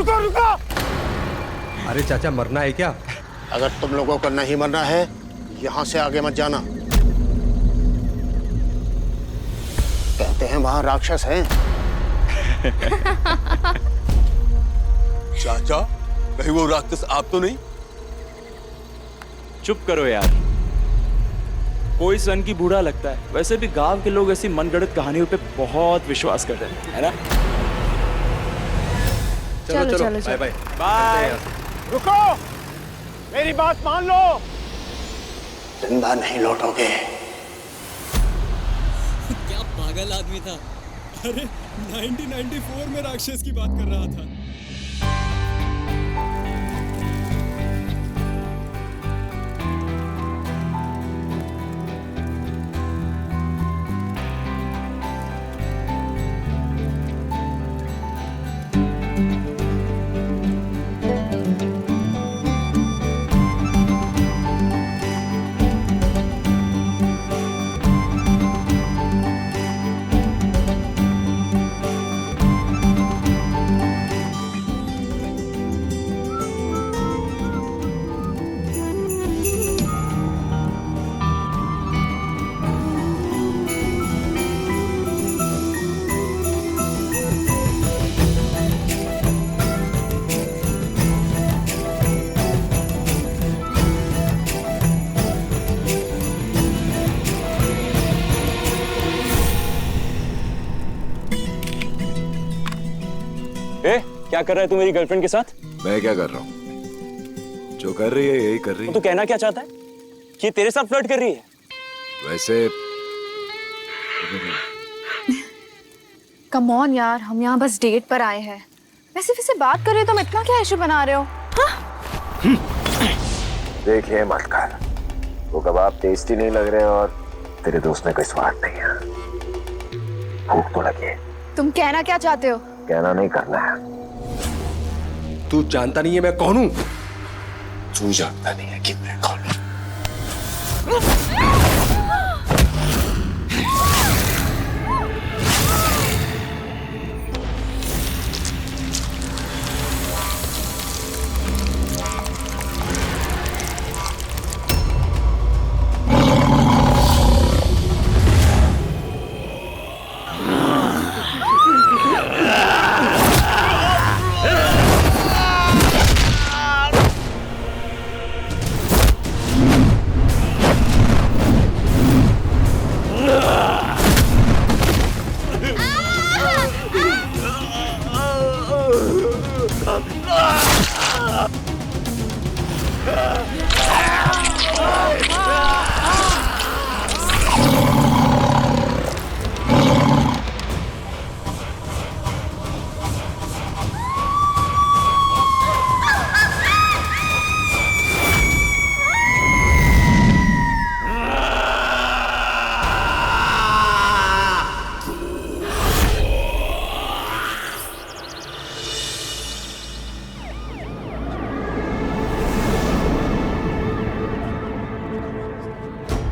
रुको रुको। अरे चाचा मरना है क्या? अगर तुम लोगों को नहीं मरना है यहाँ से आगे मत जाना। कहते हैं वहां राक्षस हैं। चाचा कहीं वो राक्षस आप तो नहीं? चुप करो यार, कोई सन की बूढ़ा लगता है। वैसे भी गांव के लोग ऐसी मनगढ़ंत कहानियों पे बहुत विश्वास करते हैं, है ना? चलो चलो, बाय बाय बाय। रुको, मेरी बात मान लो। जिंदा नहीं लौटोगे। क्या पागल आदमी था। अरे 1994 में राक्षस की बात कर रहा था। क्या कर रहा है तू मेरी गर्लफ्रेंड के साथ? मैं क्या कर रहा हूँ? जो कर रही है यही कर रही है। तू कहना क्या चाहता है कि तेरे साथ फ्लर्ट कर रही है? वैसे कम ऑन यार, हम यहाँ बस डेट पर आए हैं। वैसे वैसे बात कर रहे हो, तुम इतना क्या इशू बना रहे हो? देखिए मत कर, वो कबाब टेस्टी नहीं लग रहे और तेरे दोस्त में कोई स्वाद नहीं है। भूख तो लगी है। तुम कहना क्या चाहते हो? कहना नहीं करना है। तू जानता नहीं है मैं कौन हूं? तू जानता नहीं है कि मैं कौन हूं।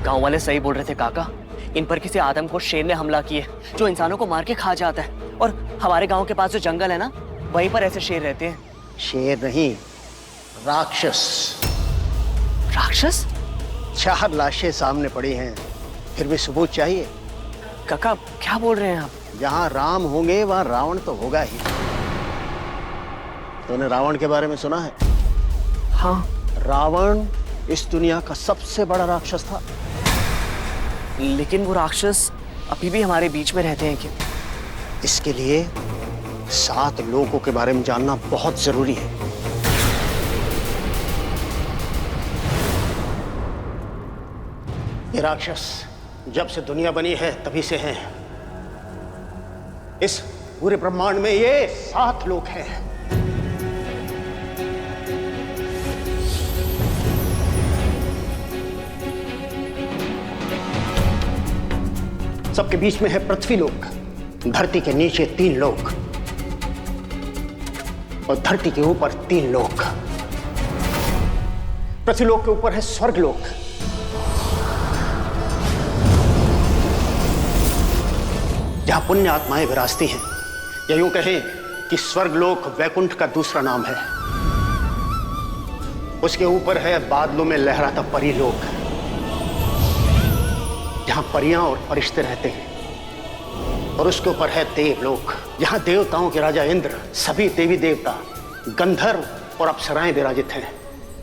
गांव वाले सही बोल रहे थे काका, इन पर किसी आदमखोर शेर ने हमला किया है जो इंसानों को मार के खा जाता है। और हमारे गांव के पास जो जंगल है ना, वहीं पर ऐसे शेर रहते हैं। शेर नहीं, राक्षस। राक्षस? 4 लाशें सामने पड़ी हैं, फिर भी सबूत चाहिए। काका क्या बोल रहे हैं आप? जहां राम होंगे वहां रावण तो होगा ही। तूने रावण के बारे में सुना है? हाँ। रावण इस दुनिया का सबसे बड़ा राक्षस था। लेकिन वो राक्षस अभी भी हमारे बीच में रहते हैं क्या? इसके लिए 7 लोगों के बारे में जानना बहुत जरूरी है। ये राक्षस जब से दुनिया बनी है तभी से हैं। इस पूरे ब्रह्मांड में ये 7 लोग हैं। सबके बीच में है पृथ्वी लोक, धरती के नीचे 3 लोक और धरती के ऊपर 3 लोक। पृथ्वी लोक के ऊपर है स्वर्ग लोक, जहां पुण्य आत्माएं विराजती हैं, या यूं कहें कि स्वर्गलोक वैकुंठ का दूसरा नाम है। उसके ऊपर है बादलों में लहराता परीलोक, जहां परियां और फरिश्ते रहते हैं। और उसके ऊपर है देवलोक, जहां देवताओं के राजा इंद्र, सभी देवी देवता, गंधर्व और अप्सराएं विराजित हैं।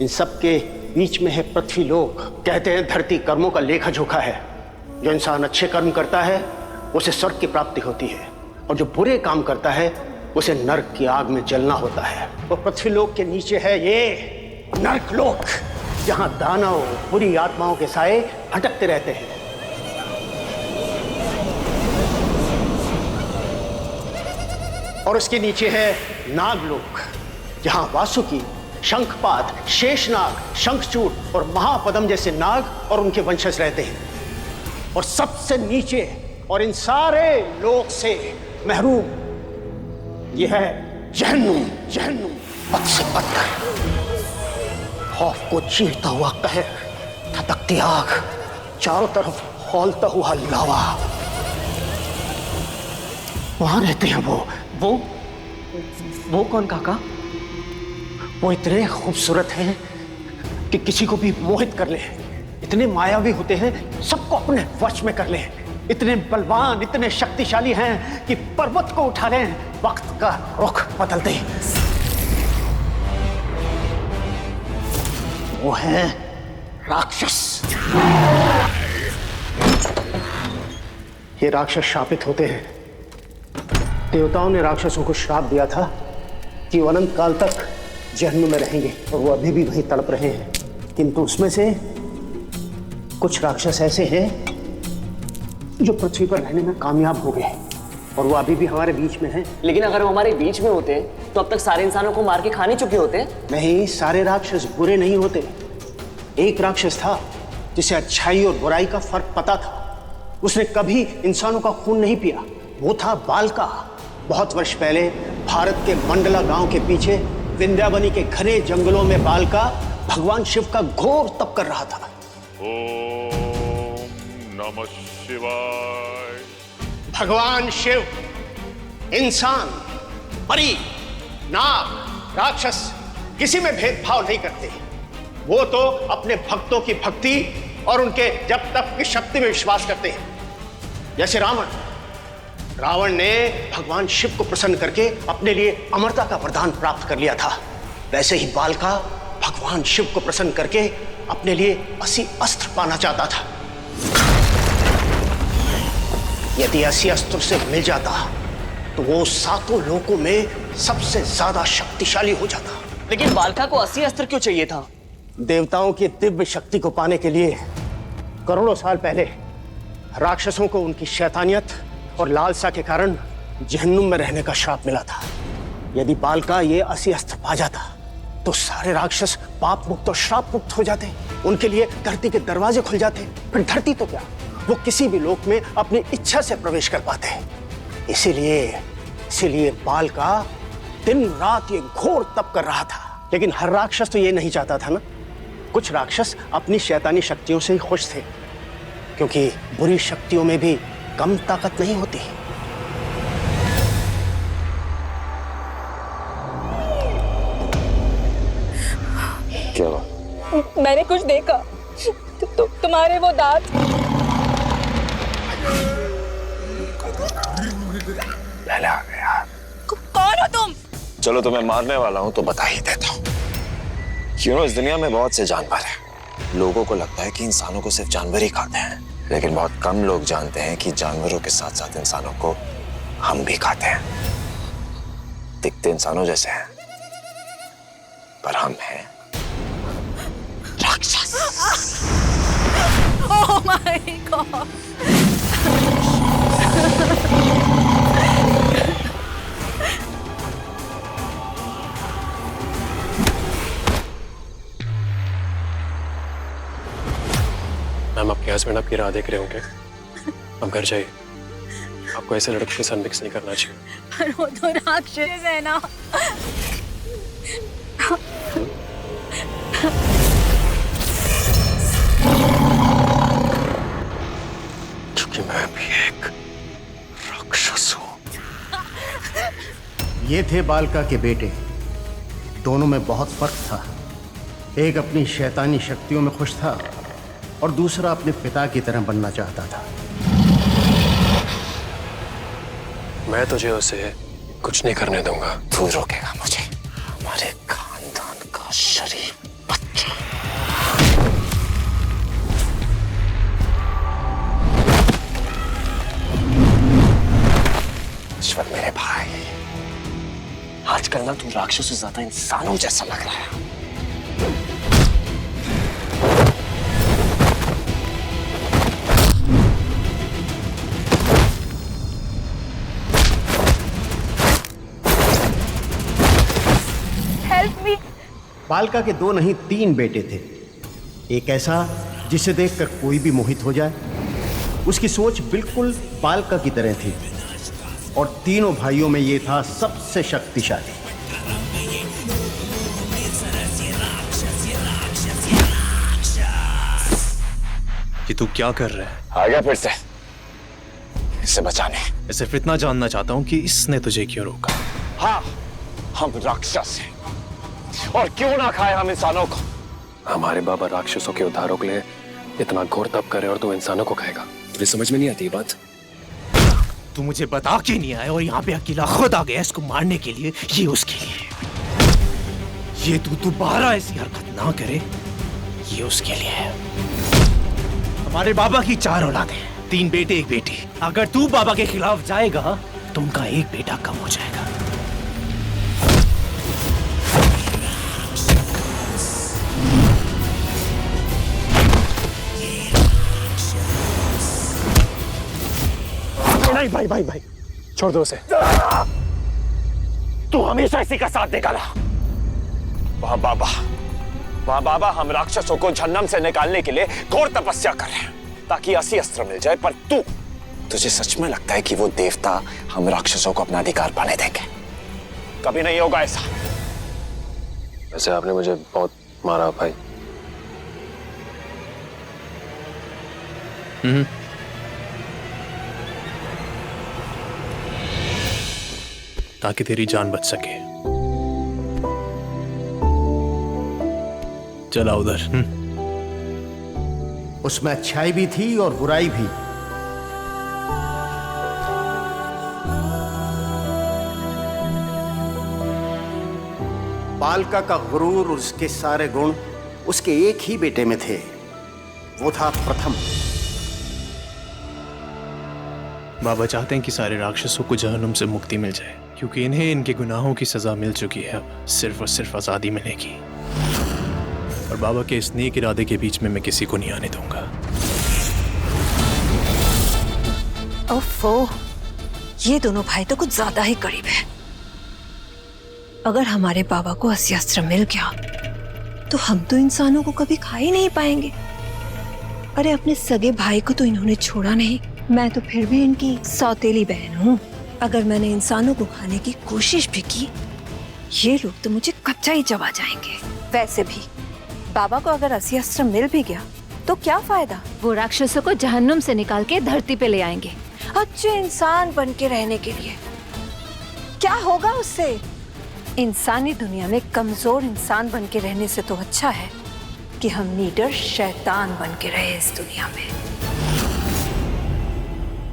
इन सब के बीच में है पृथ्वी लोक। कहते हैं धरती कर्मों का लेखा जोखा है। जो इंसान अच्छे कर्म करता है उसे स्वर्ग की प्राप्ति होती है, और जो बुरे काम करता है उसे नरक की आग में जलना होता है। और पृथ्वी लोक के नीचे है ये नरक लोक, जहां दानव बुरी आत्माओं के साए भटकते रहते हैं। और उसके नीचे है नागलोक, जहां वासुकी, शंखपाद, शेषनाग, शंखचूड़ और महापद्म जैसे नाग और उनके वंशज रहते हैं। और सबसे नीचे और इन सारे लोक से महरूम यह है जहन्नुम। जहन्नुम पद से पत्थर, खौफ को चीरता हुआ कहर, धधकती आग, चारों तरफ खौलता हुआ लावा। वहां रहते हैं वो कौन काका? वो इतने खूबसूरत हैं कि किसी को भी मोहित कर ले। इतने मायावी होते हैं, सबको अपने वश में कर ले। इतने बलवान, इतने शक्तिशाली हैं कि पर्वत को उठा लें, वक्त का रुख बदल दे। वो है राक्षस। ये राक्षस शापित होते हैं। देवताओं ने राक्षसों को श्राप दिया था कि वो अनंत काल तक जहन्नुम में रहेंगे, और वो अभी भी वहीं तड़प रहे हैं। किंतु उसमें से कुछ राक्षस ऐसे हैं जो पृथ्वी पर रहने में कामयाब हो गए, और वो अभी भी हमारे बीच में हैं। लेकिन अगर वो हमारे बीच में होते तो अब तक सारे इंसानों को मार के खा नहीं चुके होते। नहीं, सारे राक्षस बुरे नहीं होते। एक राक्षस था जिसे अच्छाई और बुराई का फर्क पता था। उसने कभी इंसानों का खून नहीं पिया। वो था बालका। बहुत वर्ष पहले भारत के मंडला गांव के पीछे विंध्यावनी के घने जंगलों में बालका भगवान शिव का घोर तप कर रहा था। ओम नमः शिवाय। भगवान शिव इंसान, परी, नाग, राक्षस किसी में भेदभाव नहीं करते। वो तो अपने भक्तों की भक्ति और उनके जप तप की शक्ति में विश्वास करते हैं। जैसे रावण ने भगवान शिव को प्रसन्न करके अपने लिए अमरता का वरदान प्राप्त कर लिया था, वैसे ही बालका भगवान शिव को प्रसन्न करके अपने लिए 80 अस्त्र पाना चाहता था। यदि 80 अस्त्र से मिल जाता तो वो 7 लोकों में सबसे ज्यादा शक्तिशाली हो जाता। लेकिन बालका को 80 अस्त्र क्यों चाहिए था? देवताओं की दिव्य शक्ति को पाने के लिए करोड़ों साल पहले राक्षसों को उनकी शैतानियत और लालसा के कारण जहन्नुम में रहने का श्राप मिला था। यदि बालका ये 80 अस्त्र पा जाता तो सारे राक्षस पाप मुक्त और श्राप मुक्त हो जाते। उनके लिए धरती के दरवाजे खुल जाते। फिर धरती तो क्या, वो किसी भी लोक में अपनी इच्छा से प्रवेश कर पाते। इसीलिए बालका दिन रात ये घोर तप कर रहा था। लेकिन हर राक्षस तो ये नहीं चाहता था ना। कुछ राक्षस अपनी शैतानी शक्तियों से ही खुश थे, क्योंकि बुरी शक्तियों में भी कम ताकत नहीं होती। क्या हुआ? मैंने कुछ देखा। तुम्हारे वो दांत। पहले आ गया। कौन हो तुम? चलो तुम्हें मारने वाला हूं तो बता ही देता हूं। क्यों, इस दुनिया में बहुत से जानवर हैं। लोगों को लगता है कि इंसानों को सिर्फ जानवर ही खाते हैं, लेकिन बहुत कम लोग जानते हैं कि जानवरों के साथ साथ इंसानों को हम भी खाते हैं। दिखते इंसानों जैसे हैं, पर हम हैं राक्षस। Oh my God. मैम, आपके हस्बैंड आपकी राह देख रहे होंगे। अब घर जाइए। आपको ऐसे लड़कों के साथ मिक्स नहीं करना चाहिए। पर वो तो राक्षस है ना। क्योंकि मैं भी एक राक्षस हूं। ये थे बालका के बेटे। दोनों में बहुत फर्क था। एक अपनी शैतानी शक्तियों में खुश था और दूसरा अपने पिता की तरह बनना चाहता था। मैं तुझे उसे कुछ नहीं करने दूंगा। तू रोकेगा मुझे, हमारे खानदान का शरीफ बच्चा। ईश्वर मेरे भाई, आजकल ना तू राक्षसों से ज्यादा इंसानों जैसा लग रहा है। Help me. बालका के 2 नहीं 3 बेटे थे। एक ऐसा जिसे देखकर कोई भी मोहित हो जाए, उसकी सोच बिल्कुल बालका की तरह थी, और तीनों भाइयों में ये था सबसे शक्तिशाली। ये तू क्या कर रहा है? आ गया फिर से इसे बचाने। मैं सिर्फ इतना जानना चाहता हूँ कि इसने तुझे क्यों रोका? हाँ, हम राक्षस हैं और क्यों ना खाए हम इंसानों को। हमारे बाबा राक्षसों के उद्धारों के लिए इतना घोर तप करे और तू इंसानों को खाएगा? तुझे समझ में नहीं आती ये बात? तू मुझे बता के नहीं आया और यहाँ पे अकेला खुद आ गया इसको मारने के लिए। ये उसके लिए। ये तू दोबारा ऐसी हरकत ना करे, ये उसके लिए है। हमारे बाबा की 4 औलादें, 3 बेटे 1 बेटी। अगर तू बाबा के खिलाफ जाएगा तो उनका 1 बेटा कम हो जाएगा। नहीं भाई भाई भाई, छोड़ दो उसे। तू हमेशा इसी का साथ निकाला। वहां बाबा हम राक्षसों को जहन्नम से निकालने के लिए घोर तपस्या कर रहे हैं ताकि असली अस्त्र मिल जाए। पर तुझे सच में लगता है कि वो देवता हम राक्षसों को अपना अधिकार पाने देंगे? कभी नहीं होगा ऐसा। वैसे आपने मुझे बहुत मारा भाई। ताकि तेरी जान बच सके। चला उधर। उसमें अच्छाई भी थी और बुराई भी। बालका का गुरूर और उसके सारे गुण उसके एक ही बेटे में थे। वो था प्रथम। बाबा चाहते हैं कि सारे राक्षसों को जहन्नुम से मुक्ति मिल जाए, क्योंकि इन्हें इनके गुनाहों की सजा मिल चुकी है। अब सिर्फ और सिर्फ आजादी मिलेगी। और बाबा के इस नेक इरादे के बीच में मैं किसी को नहीं आने दूंगा। ओफो, ये दोनों भाई तो कुछ ज्यादा ही करीब है। अगर हमारे बाबा को असली अस्त्र मिल गया तो हम तो इंसानों को कभी खा ही नहीं पाएंगे। अरे अपने सगे भाई को तो इन्होंने छोड़ा नहीं, मैं तो फिर भी इनकी सौतेली बहन हूँ। अगर मैंने इंसानों को खाने की कोशिश भी की, ये लोग तो मुझे कच्चा ही चबा जाएंगे। वैसे भी बाबा को अगर असली अस्त्र मिल भी गया तो क्या फायदा? वो राक्षसों को जहन्नुम से निकाल के धरती पे ले आएंगे अच्छे इंसान बन के रहने के लिए। क्या होगा उससे? इंसानी दुनिया में कमजोर इंसान बन के रहने से तो अच्छा है कि हम नीडर शैतान बन के रहे इस दुनिया में।